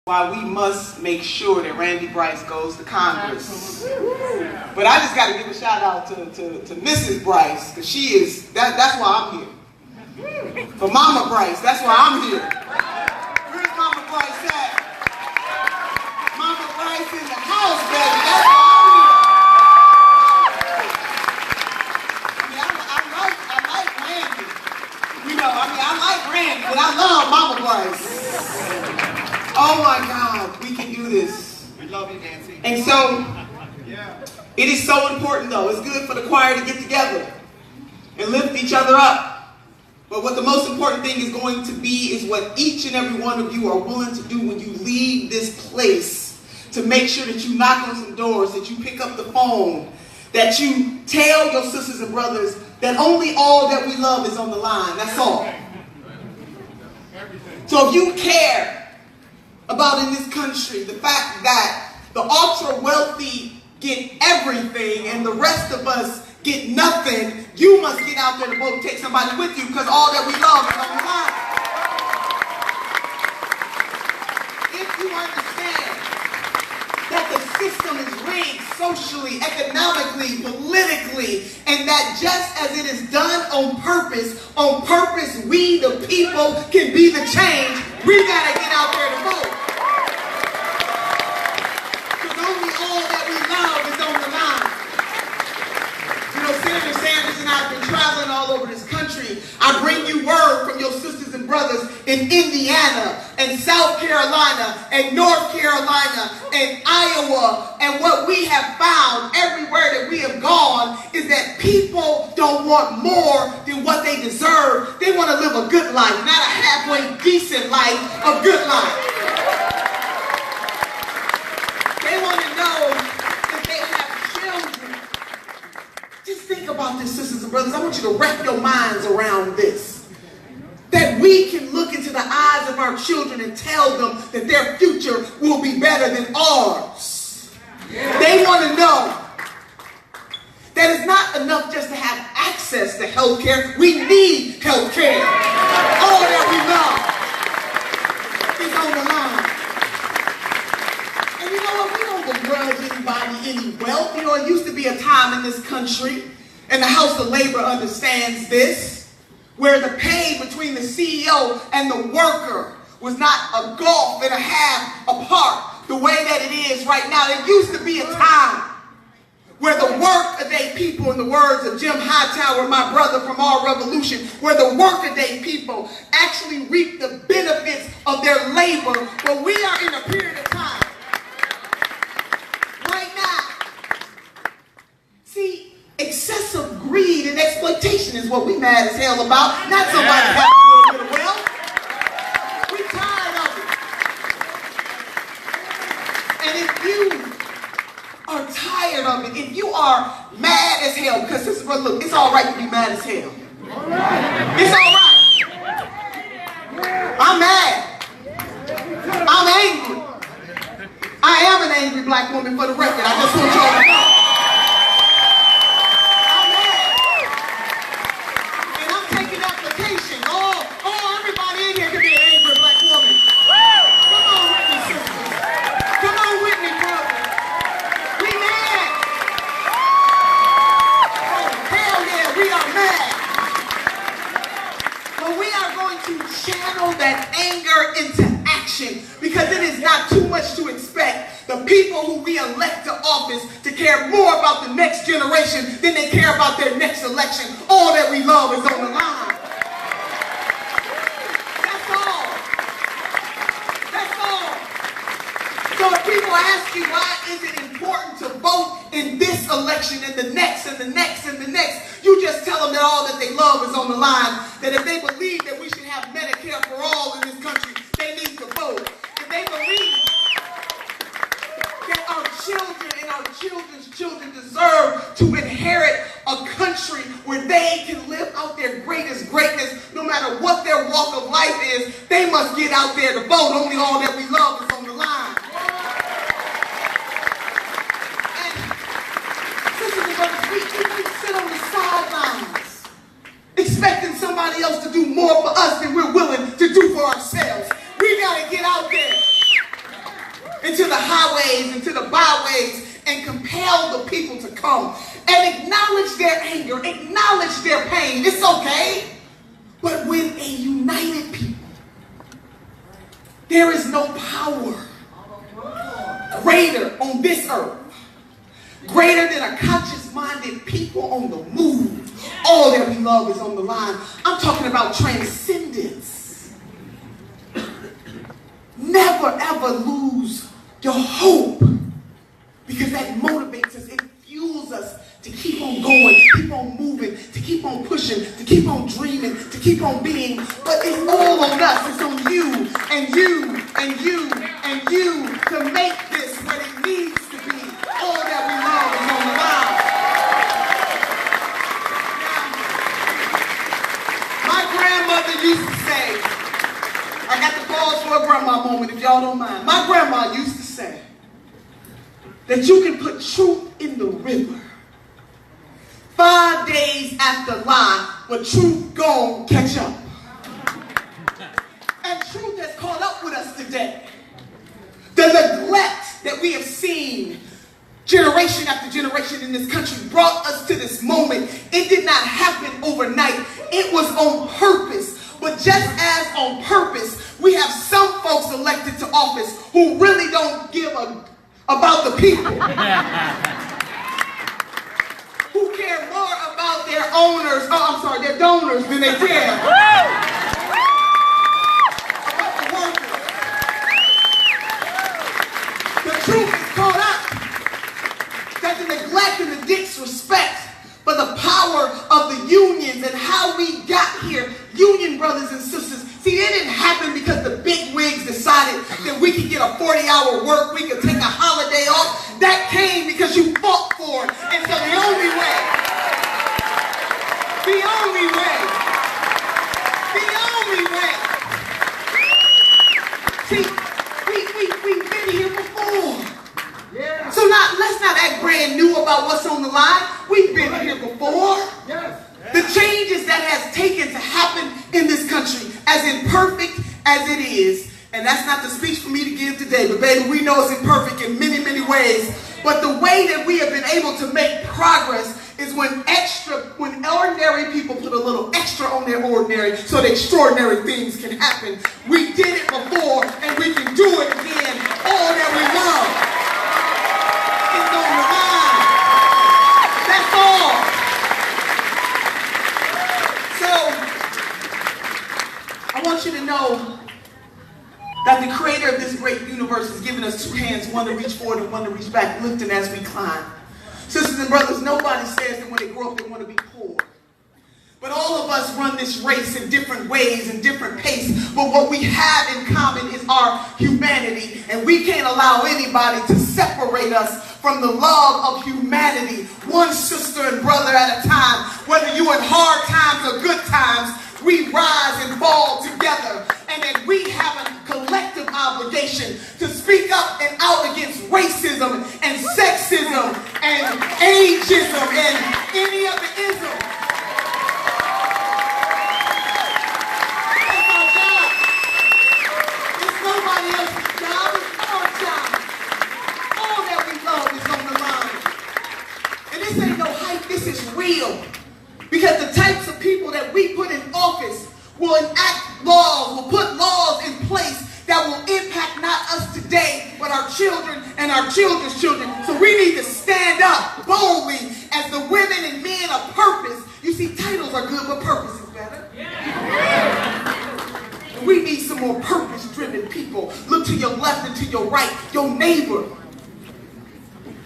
why we must make sure that Randy Bryce goes to Congress. But I just got to give a shout out to Mrs. Bryce, because she is, that's why I'm here. For Mama Bryce, that's why I'm here. Where's Mama Bryce at? Mama Bryce in the house, baby. That's why I'm here. I like Randy. You know, I like Randy, but I love Mama Bryce. Oh my God, we can do this. We love you, Nancy. And so, it is so important though. It's good for the choir to get together and lift each other up. But what the most important thing is going to be is what each and every one of you are willing to do when you leave this place, to make sure that you knock on some doors, that you pick up the phone, that you tell your sisters and brothers that only all that we love is on the line. That's all. So if you care about in this country the fact that the ultra wealthy get everything and the rest of us get nothing, you must get out there to vote and take somebody with you, because all that we love is on the line. If you understand that the system is rigged socially, economically, politically, and that just as it is done on purpose, we the people can be the change, we gotta get out there to vote. Because only all that we love is on the line. You know, Senator Sanders and I have been traveling all over this country. I bring you word from your sisters and brothers in Indiana and South Carolina and North Carolina and Iowa. And what we have found everywhere that we have gone is that people don't want more than what they deserve. They want to live a good life, not a halfway decent life, a good life. They want to know that they have children. Just think about this, sisters and brothers. I want you to wrap your minds around this. That we can look into the eyes of our children and tell them that their future will be better than ours. They want to know that it's not enough just to have access to health care. We need health care. All that we love is on the line. And you know what? We don't begrudge anybody any wealth. You know, it used to be a time in this country, and the House of Labor understands this, where the pay between the CEO and the worker was not a gulf and a half apart the way that it is right now. It used to be a time where the work-a-day people, in the words of Jim Hightower, my brother from our revolution, where the work-a-day people actually reap the benefits of their labor. But we are in a period of time right now. See, excessive greed and exploitation is what we mad as hell about, not somebody having a little bit of wealth. We tired of it. And if you are tired of it, if you are mad as hell, because this is what, look, it's all right to be mad as hell. It's all right. I'm mad. I'm angry. I am an angry black woman, for the record. I just want y'all to know. That anger into action, because it is not too much to expect the people who we elect to office to care more about the next generation than they care about their next election. All that we love is on the line. That's all. That's all. So if people ask you why is it important to vote in this election and the next and the next and the next, you just tell them that all that they love is on the line. That if they believe that we should have Medicare for all in this country, they need to vote. If they believe that our children and our children's children deserve to inherit a country where they can live out their greatest greatness, no matter what their walk of life is, they must get out there to vote. Only all that we love is on the line. We sit on the sidelines expecting somebody else to do more for us than we're willing to do for ourselves. We got to get out there into the highways, into the byways, and compel the people to come and acknowledge their anger, acknowledge their pain. It's okay. But when a united people, there is no power greater on this earth, greater than a conscious-minded people on the move. All that we love is on the line. I'm talking about transcendence. Never, ever lose your hope, because that motivates us. It fuels us to keep on going, to keep on moving, to keep on pushing, to keep on dreaming, to keep on being. But it's all on us. It's on you and you and you and you to make this what it needs to be. All that we love is on the line. Now, my grandmother used to say, I got to pause for a grandma moment if y'all don't mind. My grandma used to say that you can put truth in the river 5 days after lie, but truth gon' catch up. And truth has caught up with us today. The neglect that we have seen generation after generation in this country brought us to this moment. It did not happen overnight. It was on purpose. But just as on purpose, we have some folks elected to office who really don't give about the people. Who care more about their owners, their donors than they care about the workers. The truth is caught up that the neglect and the disrespect for the power of the unions and how we got here, union brothers and sisters. See, it didn't happen because the big wigs decided that we could get a 40-hour work, we could take a holiday off. That came because you fought for it. And so the only way, see, we've been here before. Yeah. So let's not act brand new about what's on the line. We've been here before. Yes. The changes that has taken to happen in this country, as imperfect as it is, and that's not the speech for me to give today, but baby, we know it's imperfect in many, many ways. But the way that we have been able to make progress is when ordinary people put a little extra on their ordinary so that extraordinary things can happen. We did it before and we can do it again. All that we love is on the line. That's all. So, I want you to know that the creator of this great universe has given us two hands, one to reach forward and one to reach back, lifting as we climb. Sisters and brothers, nobody says that when they grow up they want to be poor. But all of us run this race in different ways and different pace. But what we have in common is our humanity. And we can't allow anybody to separate us from the love of humanity. One sister and brother at a time. Whether you're in hard times or good times, we rise and fall together. And that we have a collective obligation to speak up and out against racism and sexism and ageism and any other ism. That's our job. It's nobody else's job. It's our job. All that we love is on the line. And this ain't no hype. This is real. Because the types of people that we put in office will enact laws, will put laws in place that will impact not us today, but our children and our children's children. So we need to stand up boldly as the women and men of purpose. You see, titles are good, but purpose is better. Yeah. And we need some more purpose-driven people. Look to your left and to your right. Your neighbor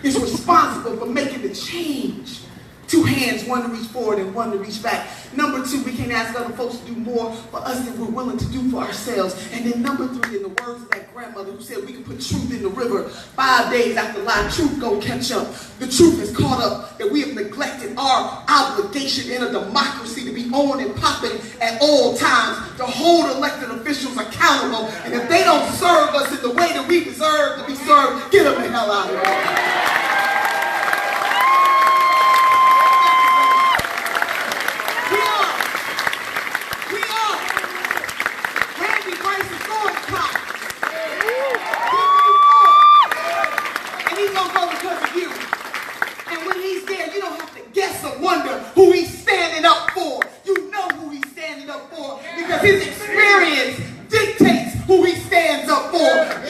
is responsible for making the change. Two hands, one to reach forward and one to reach back. Number two, we can't ask other folks to do more for us than we're willing to do for ourselves. And then number three, in the words of that grandmother who said we can put truth in the river 5 days after lie, truth gonna catch up. The truth is caught up that we have neglected our obligation in a democracy to be on and popping at all times, to hold elected officials accountable. And if they don't serve us in the way that we deserve to be served, get them the hell out of here.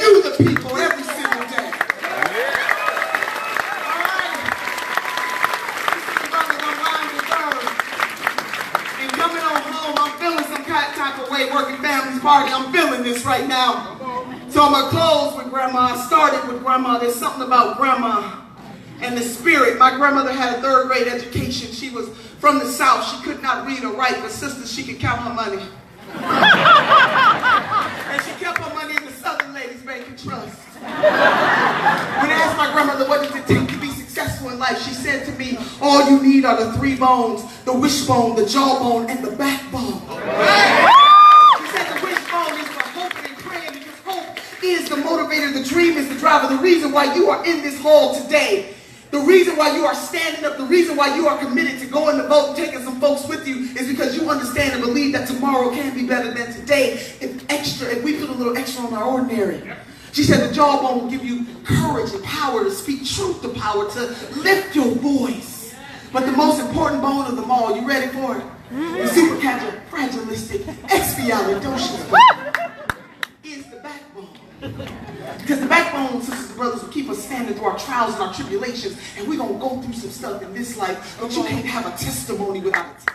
to the people every single day. All right. Brothers, I'm riding the third. And coming on home, I'm feeling some type of way, working family's party. I'm feeling this right now. So I'm going to close with Grandma. I started with Grandma. There's something about Grandma and the spirit. My grandmother had a third grade education. She was from the South. She could not read or write, but sisters, she could count her money. And she kept her money in the Southern Ladies Bank and Trust. When I asked my grandmother, what does it take to be successful in life, she said to me, all you need are the three bones, the wishbone, the jawbone, and the backbone. She said the wishbone is for hoping and praying, because hope is the motivator, the dream is the driver, the reason why you are in this hall today. The reason why you are standing up, the reason why you are committed to going to vote, taking some folks with you, is because you understand and believe that tomorrow can be better than today. If we put a little extra on our ordinary. She said the jawbone will give you courage and power to speak truth to power, to lift your voice. But the most important bone of them all, you ready for it? The supercalifragilistic expialidocious is the backbone. Because the backbone, sisters and brothers, will keep us standing through our trials and our tribulations. And we're going to go through some stuff in this life, but you can't have a testimony without a test.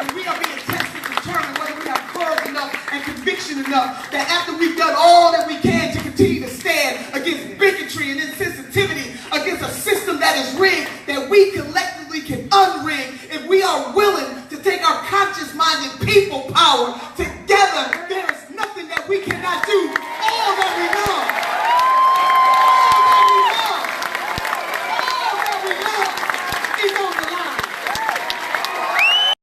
And we are being tested to determine whether we have courage enough and conviction enough that after we've done all that we can